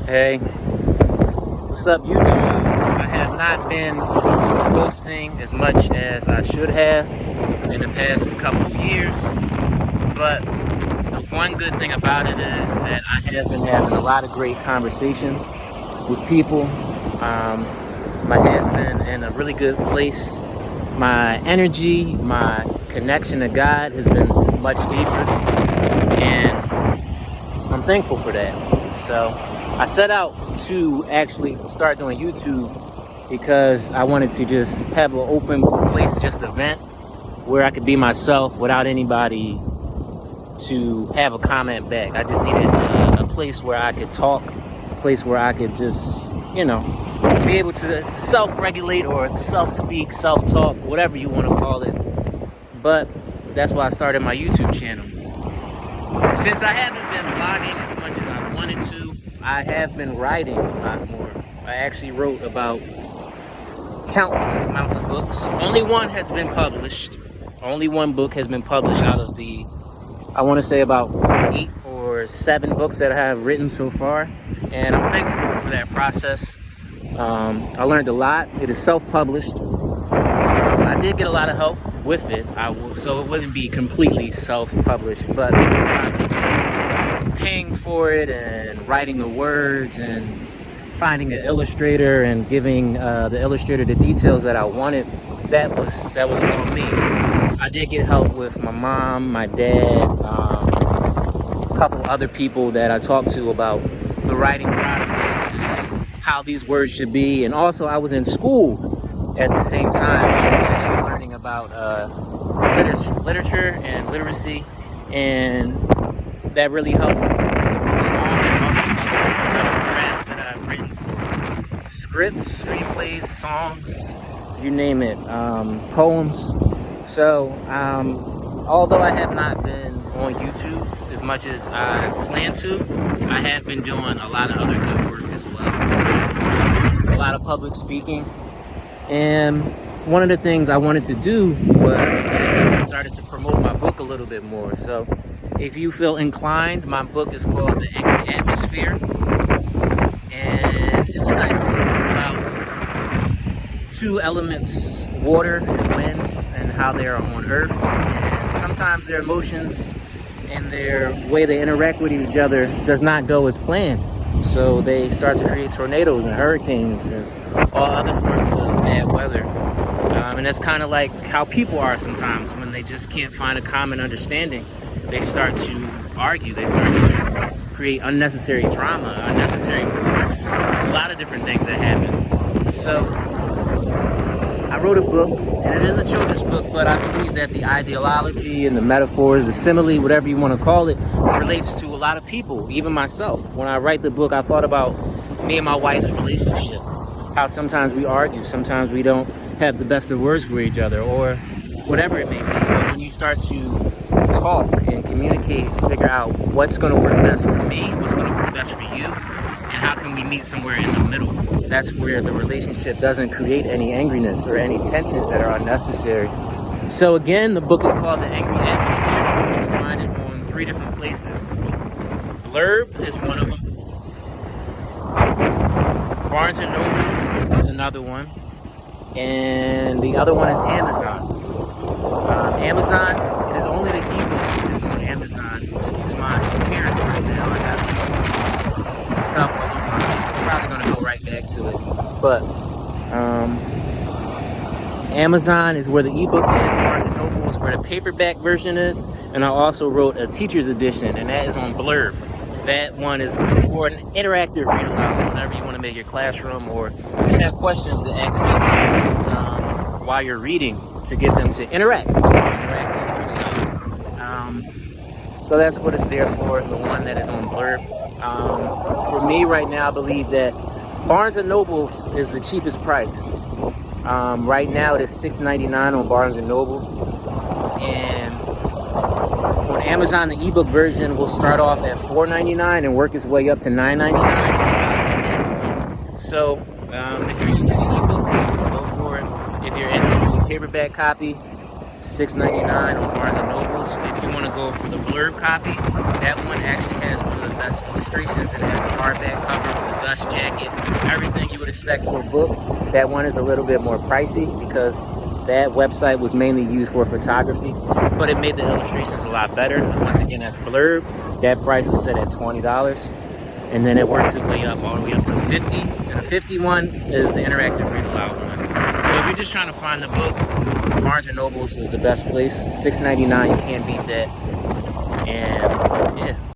Hey, what's up, YouTube? I have not been posting as much as I should have in the past couple of years, but the one good thing about it is that I have been having a lot of great conversations with people. My head's been in a really good place. My energy, my connection to God has been much deeper, and I'm thankful for that. So I set out to actually start doing YouTube because I wanted to just have an open place, just a vent where I could be myself without anybody to have a comment back. I just needed a place where I could talk, a place where I could just, be able to self-regulate or self-speak, self-talk, whatever you want to call it. But that's why I started my YouTube channel. Since I haven't been blogging as much as I wanted to, I have been writing a lot more. I actually wrote about countless amounts of books. Only one has been published. Only one book has been published out of the, I want to say about 8 or 7 books that I have written so far. And I'm thankful for that process. I learned a lot. It is self-published. I did get a lot of help with it, so it wouldn't be completely self-published, but in the process of paying for it and writing the words and finding an illustrator and giving the illustrator the details that I wanted, that was on me. I did get help with my mom, my dad, a couple other people that I talked to about the writing process and how these words should be. And also I was in school at the same time. I was actually learning about literature and literacy, and that really helped bring the book along. And also several drafts that I've written for scripts, screenplays, songs, you name it, poems. So although I have not been on YouTube as much as I plan to, I have been doing a lot of other good work as well. A lot of public speaking. And one of the things I wanted to do was actually started to promote my book a little bit more. So if you feel inclined, my book is called The Angry Atmosphere. And it's a nice book. It's about 2 elements, water and wind, and how they are on Earth. And sometimes their emotions and their way they interact with each other does not go as planned. So they start to create tornadoes and hurricanes and all other sorts of bad weather. And that's kind of like how people are sometimes when they just can't find a common understanding. They start to argue. They start to create unnecessary drama, unnecessary wars, a lot of different things that happen. So I wrote a book, and it is a children's book, but I believe that the ideology and the metaphors, the simile, whatever you want to call it, relates to a lot of people, even myself. When I write the book, I thought about me and my wife's relationship, how sometimes we argue, sometimes we don't have the best of words for each other, or whatever it may be. But when you start to talk and communicate and figure out what's going to work best for me, what's going to work best for you, and how can we meet somewhere in the middle, that's where the relationship doesn't create any angriness or any tensions that are unnecessary. So again, the book is called The Angry Atmosphere. You can find it on 3 different places. Blurb is one of them. Barnes & Nobles is another one. And the other one is Amazon. Amazon, it is only the ebook that is on Amazon. Excuse my appearance right now. I got stuff all over my face. It's probably going to go right back to it. But Amazon is where the ebook is. Barnes & Noble is where the paperback version is. And I also wrote a teacher's edition, and that is on Blurb. That one is for an interactive read aloud, so whenever you want to make your classroom or just have questions to ask people while you're reading to get them to interact. Interactive read aloud. So that's what it's there for, the one that is on Blurb. For me right now, I believe that Barnes & Noble is the cheapest price. Right now it is $6.99 on Barnes & Noble. And on Amazon, the ebook version will start off at $4.99 and work its way up to $9.99 and stop at that point. So if you're into the ebooks, go for it. If you're into the paperback copy, $6.99 on Barnes & Nobles. If you want to go for the Blurb copy, that one actually has one of the best illustrations, and it has a hardback cover with a dust jacket, everything you would expect for a book. That one is a little bit more pricey because that website was mainly used for photography, but it made the illustrations a lot better. Once again, that's Blurb. That price is set at $20. And then it works its way up all the way up to 50. And the 51 is the interactive read aloud one. So if you're just trying to find the book, Barnes & Noble's is the best place. $6.99, you can't beat that. And yeah.